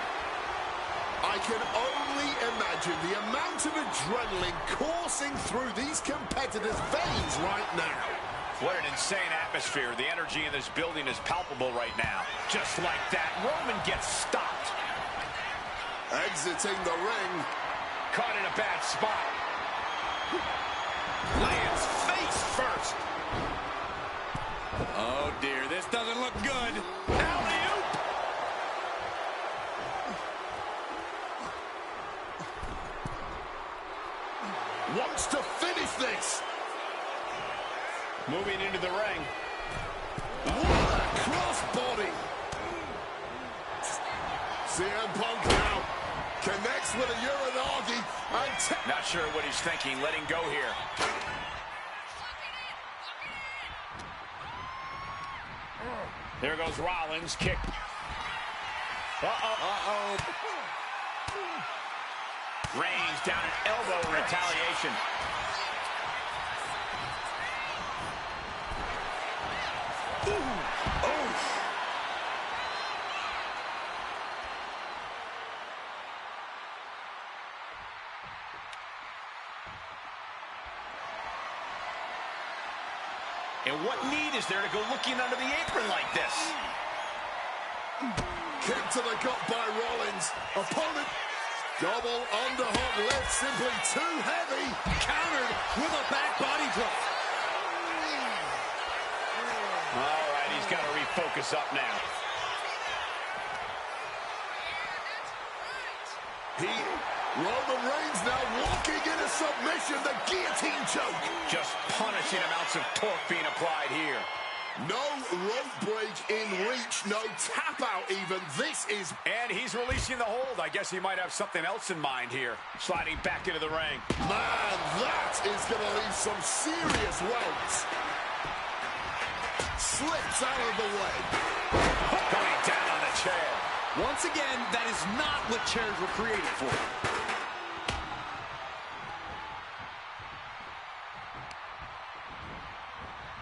I can only imagine the amount of adrenaline coursing through these competitors' veins right now. What an insane atmosphere. The energy in this building is palpable right now. Just like that, Roman gets stopped. Exiting the ring. Caught in a bad spot. Lands face first. Oh, dear. This doesn't look good. Alley-oop. Wants to finish this. Moving into the ring. What a crossbody. CM Punk now connects with a Uranagi. And Not sure what he's thinking. Letting go here. There goes Rollins. Kick. Uh-oh. Reigns down an elbow in retaliation. And what need is there to go looking under the apron like this? Kick to the gut by Rollins. Opponent, double underhook lift, simply too heavy. Countered with a back body drop. All right, he's got to refocus up now. Roman Reigns now walking in a submission, the guillotine choke. Just punishing amounts of torque being applied here. No rope break in reach, no tap out even. This is... And he's releasing the hold. I guess he might have something else in mind here. Sliding back into the ring. Man, that is going to leave some serious welts. Slips out of the way. Going down on the chair. Once again, that is not what chairs were created for.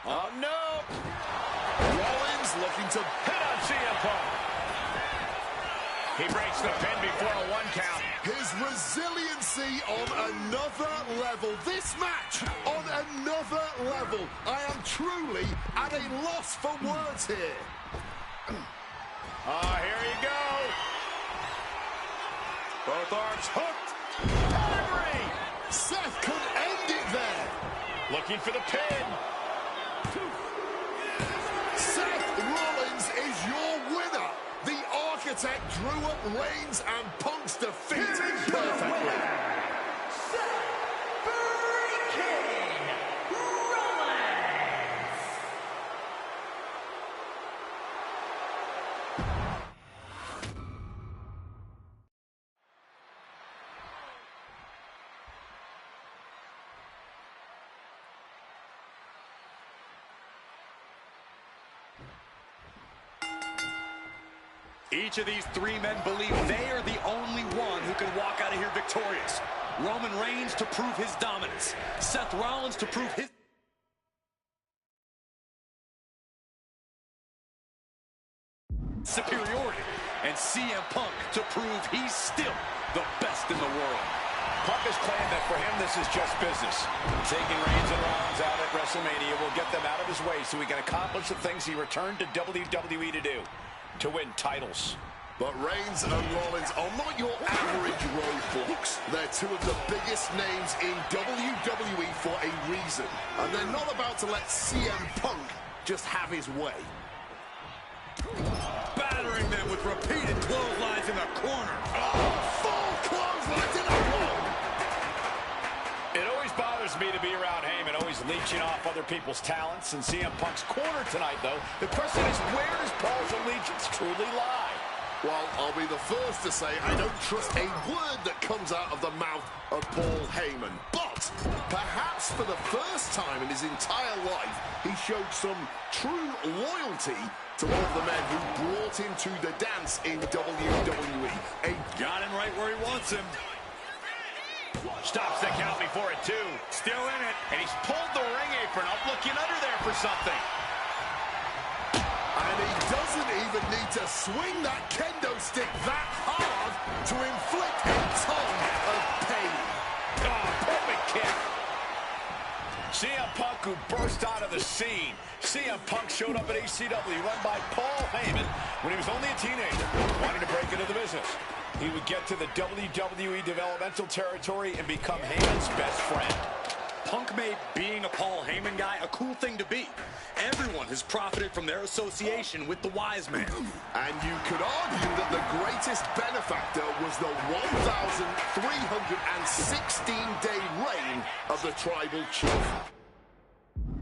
Oh, no. Rollins looking to Hit on CM Punk. He breaks the pin before a 1 count. his resiliency on another level. This match on another level. I am truly at a loss for words here. Here you go. Both arms hooked. Pedigree. Seth could end it there. Looking for the pin. Seth Rollins is your winner. The architect drew up Reigns and Punk's defeat perfectly. Each of these 3 men believe they are the only one who can walk out of here victorious. Roman Reigns to prove his dominance. Seth Rollins to prove his superiority. And CM Punk to prove he's still the best in the world. Punk has claimed that for him this is just business. Taking Reigns and Rollins out at WrestleMania will get them out of his way so he can accomplish the things he returned to WWE to do. To win titles. But Reigns and Rollins are not your average roadblocks. They're 2 of the biggest names in WWE for a reason. And they're not about to let CM Punk just have his way. Battering them with repeated clotheslines in the corner. Oh, 4 clotheslines in a row. It always bothers me to be around Heyman, always leeching off other people's talents. In CM Punk's corner tonight, though, the question is, where does Paul's allegiance truly lie? Well, I'll be the first to say I don't trust a word that comes out of the mouth of Paul Heyman. But perhaps for the first time in his entire life, he showed some true loyalty to one of the men who brought him to the dance in WWE. Got him right where he wants him. Stops the count before it, too. Still in it. And he's pulled the ring apron up, looking under there for something. And he doesn't even need to swing that kendo stick that hard to inflict a ton of pain. Oh, perfect kick. CM Punk, who burst out of the scene. CM Punk showed up at ECW, run by Paul Heyman, when he was only a teenager, wanted to break into the business. He would get to the WWE developmental territory and become Heyman's best friend. Punk made being a Paul Heyman guy a cool thing to be. Everyone has profited from their association with the wise man. And you could argue that the greatest benefactor was the 1,316-day reign of the Tribal Chief.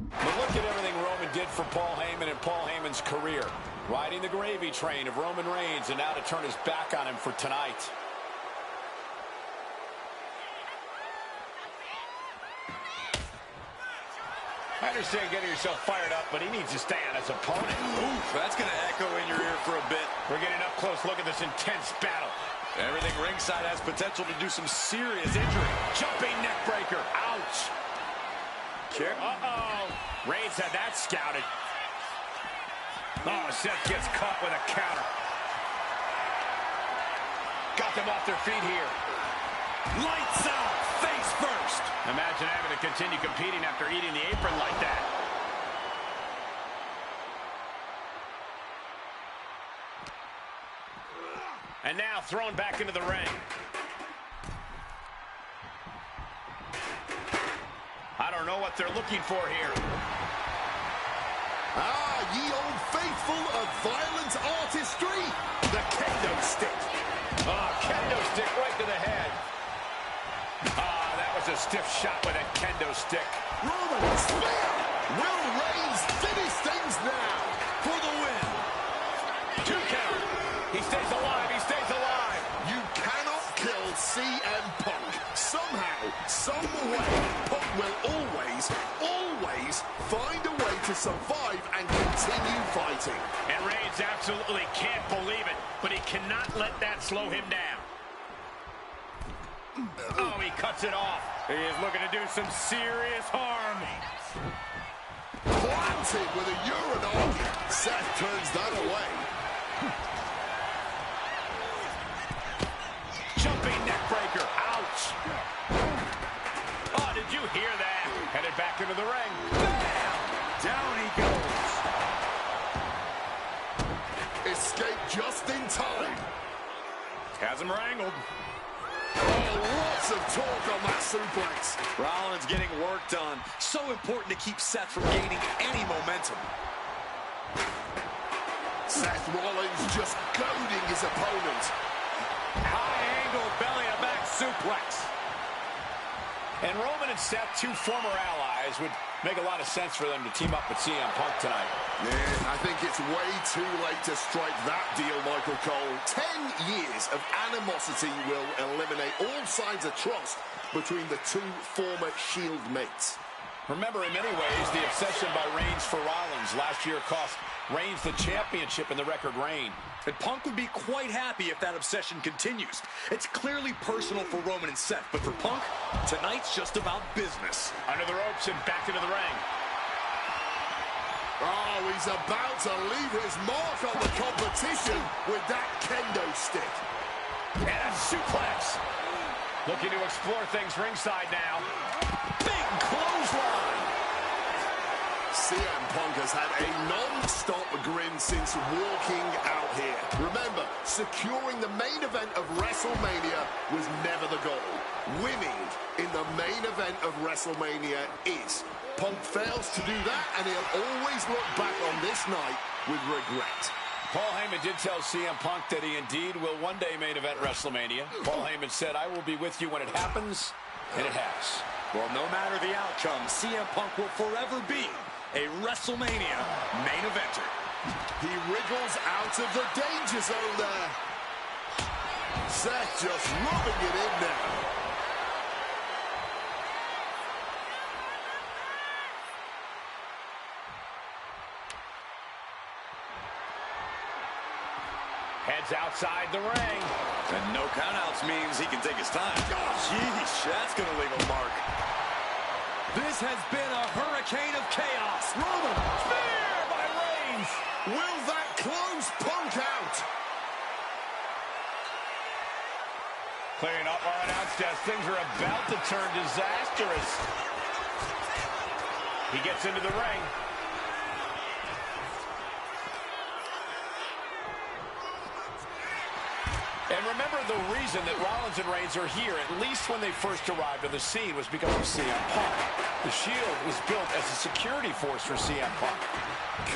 But look at everything Roman did for Paul Heyman and Paul Heyman's career. Riding the gravy train of Roman Reigns, and now to turn his back on him for tonight. I understand getting yourself fired up, but he needs to stay on his opponent. Oof, that's going to echo in your ear for a bit. We're getting up close. Look at this intense battle. Everything ringside has potential to do some serious injury. Jumping neck breaker. Ouch. Kick. Uh-oh. Reigns had that scouted. Oh, Seth gets caught with a counter. Got them off their feet here. Lights out, face first. Imagine having to continue competing after eating the apron like that. And now thrown back into the ring. I don't know what they're looking for here. Ah, ye old faithful of violent artistry, the kendo stick. Oh, kendo stick right to the head. Ah, that was a stiff shot with a kendo stick. Roman spear. Will Reigns finish things now for the win? 2 count. He stays alive. He stays alive. You cannot kill CM Punk. Somehow, some way, Punk will always find a way to survive and continue fighting. And Reigns absolutely can't believe it, but he cannot let that slow him down. Oh, he cuts it off. He is looking to do some serious harm. Planted with a urinal. Seth turns that away. Jumping neck breaker. Ouch. Oh, did you hear that? Headed back into the ring. Bam! Down he goes. Escape just in time. Has him wrangled. Oh, lots of torque on that suplex. Rollins getting work done. So important to keep Seth from gaining any momentum. Seth Rollins just goading his opponent. High angle belly-to-back suplex. And Roman and Seth, two former allies, would make a lot of sense for them to team up with CM Punk tonight. Yeah, I think it's way too late to strike that deal, Michael Cole. 10 years of animosity will eliminate all signs of trust between the two former Shield mates. Remember, in many ways, the obsession by Reigns for Rollins last year cost Reigns the championship in the record reign. And Punk would be quite happy if that obsession continues. It's clearly personal for Roman and Seth, but for Punk, tonight's just about business. Under the ropes and back into the ring. Oh, he's about to leave his mark on the competition with that kendo stick. And a suplex. Looking to explore things ringside now. Big clothesline. CM Punk has had a non-stop grin since walking out here. Remember, securing the main event of WrestleMania was never the goal. Winning in the main event of WrestleMania is. Punk fails to do that, and he'll always look back on this night with regret. Paul Heyman did tell CM Punk that he indeed will one day main event WrestleMania. Paul Heyman said, "I will be with you when it happens," and it has. Well, no matter the outcome, CM Punk will forever be a WrestleMania main eventer. He wriggles out of the danger zone there. Seth just rubbing it in now. Heads outside the ring. And no countouts means he can take his time. Sheesh, that's going to leave a mark. This has been a hurricane of chaos. Roman, Spear by Reigns. will that close Punk out? Clearing up our announce desk. Things are about to turn disastrous. He gets into the ring. And remember, the reason that Rollins and Reigns are here, at least when they first arrived on the scene, was because of CM Punk. The Shield was built as a security force for CM Punk.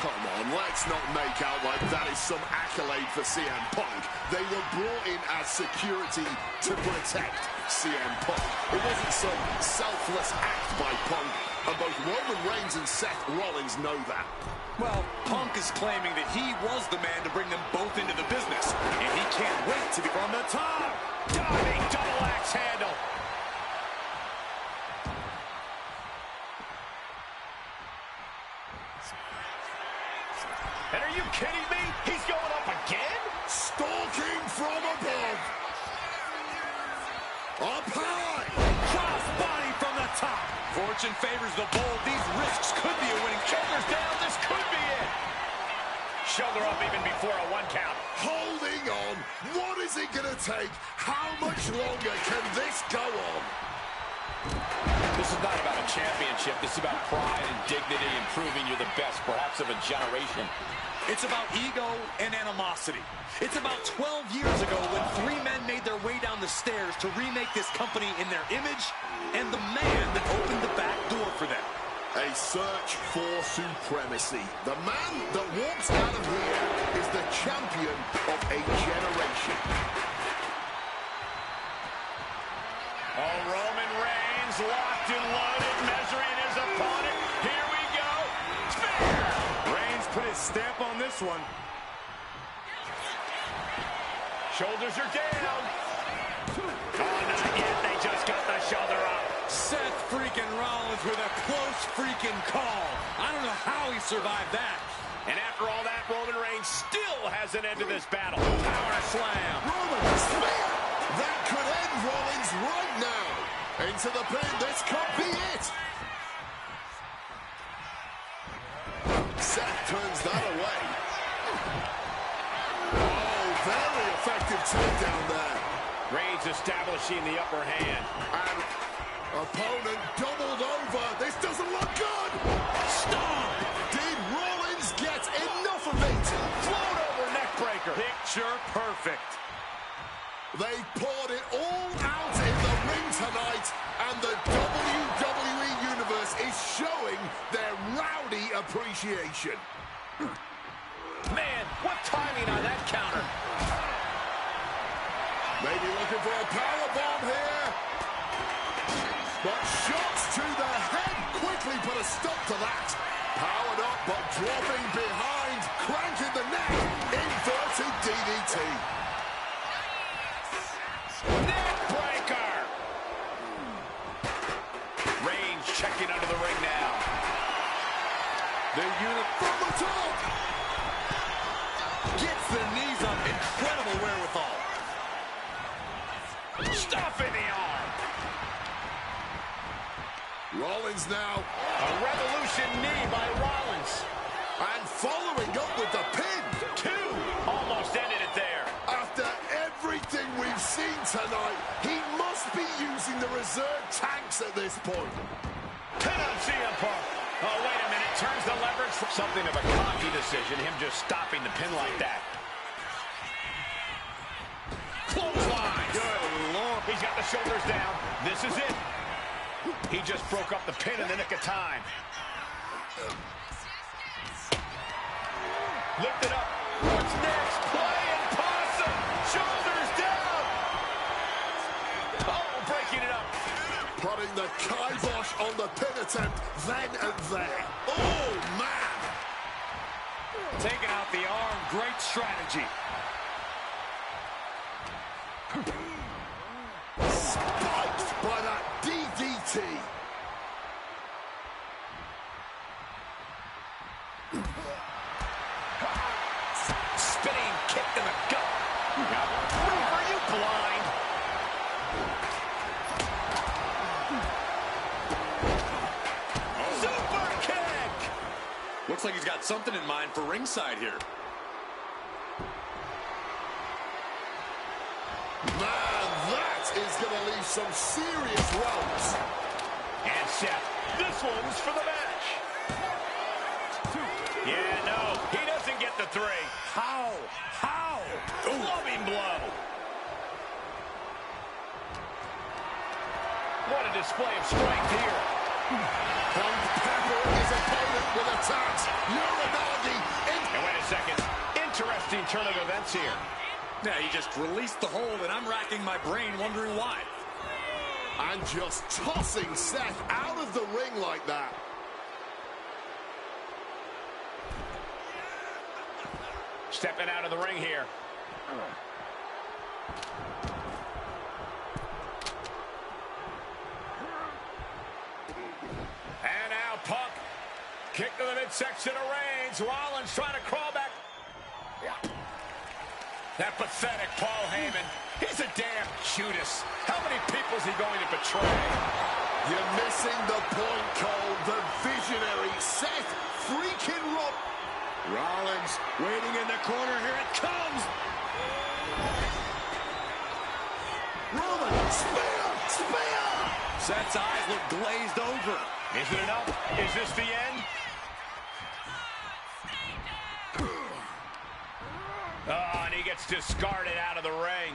Come on, let's not make out like that is some accolade for CM Punk. They were brought in as security to protect CM Punk. It wasn't some selfless act by Punk, and both Roman Reigns and Seth Rollins know that. Well, Punk is claiming that he was the man to bring them both into the business, and he can't wait to be from the top. Diving double axe handle. And are you kidding me? He's going up again? Stalking from above. Up high. Cross body from the top. Fortune favors the bold. These risks could be a winning. Shoulders down. This could be it. Shoulder up even before a 1 count. Holding on. What is it going to take? How much longer can this go on? This is not about a championship. This is about pride and dignity and proving you're the best, perhaps of a generation. It's about ego and animosity. It's about 12 years ago when three men made their way down the stairs to remake this company in their image, and the man that opened the back door for them. A search for supremacy. The man that walks out of here is the champion of a generation. Oh, Roman Reigns locked and loaded, measuring his opponent. Here we go. Spear! Reigns put his stamp on this one. Shoulders are down. Oh, not yet. They just got the shoulder up. Seth freaking Rollins with a close freaking call. I don't know how he survived that. And after all that, Roman Reigns still has an end to this battle. Power slam. Rollins, spear! That could end Rollins right now. Into the pin. This could be it. Seth turns that away. Oh, very effective takedown there. Reigns establishing the upper hand. And opponent doubled over. This doesn't look good. Stop! Did Rollins get enough of it? Float over neck breaker. Picture perfect. They poured it all out in the ring tonight, and the WWE Universe is showing their rowdy appreciation. Man, what timing on that counter. Maybe looking for a powerbomb here. But shots to the head quickly put a stop to that. Powered up, but dropping behind, cranking the neck, inverted DDT. Neck breaker. Reigns checking under the ring now. The unit from the top. Gets the knees up. Incredible wherewithal. Stuffing the arm. Rollins now. A revolution knee by Rollins. And following up with the pin. Two. Almost ended it there. After everything we've seen tonight, he must be using the reserve tanks at this point. Pin on CM Punk. Oh, wait a minute. Turns the leverage. Something of a cocky decision, him just stopping the pin like that. Clothesline. Good Lord. He's got the shoulders down. This is it. He just broke up the pin in the nick of time. Lift it up. What's next? Playing possum. Shoulders down. Oh, breaking it up. Putting the kibosh on the pin attempt then and there. Oh, man. Taking out the arm. Great strategy. Spiked by that DDT. Spinning kick in the gut. Are you blind? Super kick. Looks like he's got something in mind for ringside here. Man, that is going to leave some serious welts. And Seth, this one's for the match. Yeah, no, he doesn't get the three. How? How? Loving blow. What a display of strength here. Punk peppering his opponent with attacks. Uranagi in. And wait a second. Interesting turn of events here. Yeah, he just released the hold, and I'm racking my brain wondering why. And just tossing Seth out of the ring like that. Stepping out of the ring here. And now Punk. Kick to the midsection of Reigns. Rollins trying to crawl back. That pathetic Paul Heyman. He's a damn Judas. How many people is he going to betray? You're missing the point, Cole. The visionary Seth freaking Rollins Waiting in the corner. Here it comes. Rollins, spear, spear. Seth's eyes look glazed over. Is it enough? Is this the end? Oh, and he gets discarded out of the ring.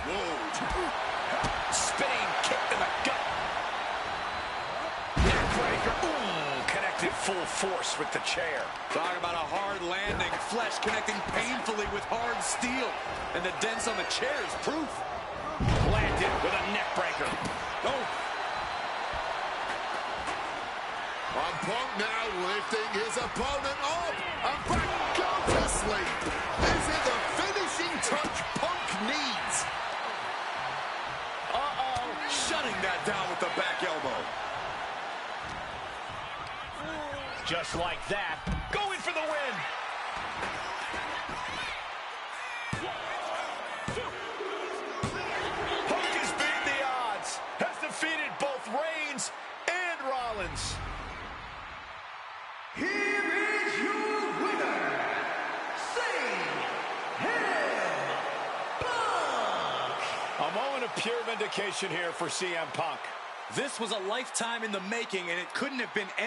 Whoa. Spinning kick to the gut. Neckbreaker. Ooh, connected full force with the chair. Talking about a hard landing. Flesh connecting painfully with hard steel. And the dents on the chair is proof. Planted with a neckbreaker. Oh. Punk now lifting his opponent up and back down to sleep. Is it the finishing touch Punk needs? Shutting that down with the back elbow. Just like that. Going for the win. Punk has beaten the odds. Has defeated both Reigns and Rollins. Here is your winner, Punk! A moment of pure vindication here for CM Punk. This was a lifetime in the making, and it couldn't have been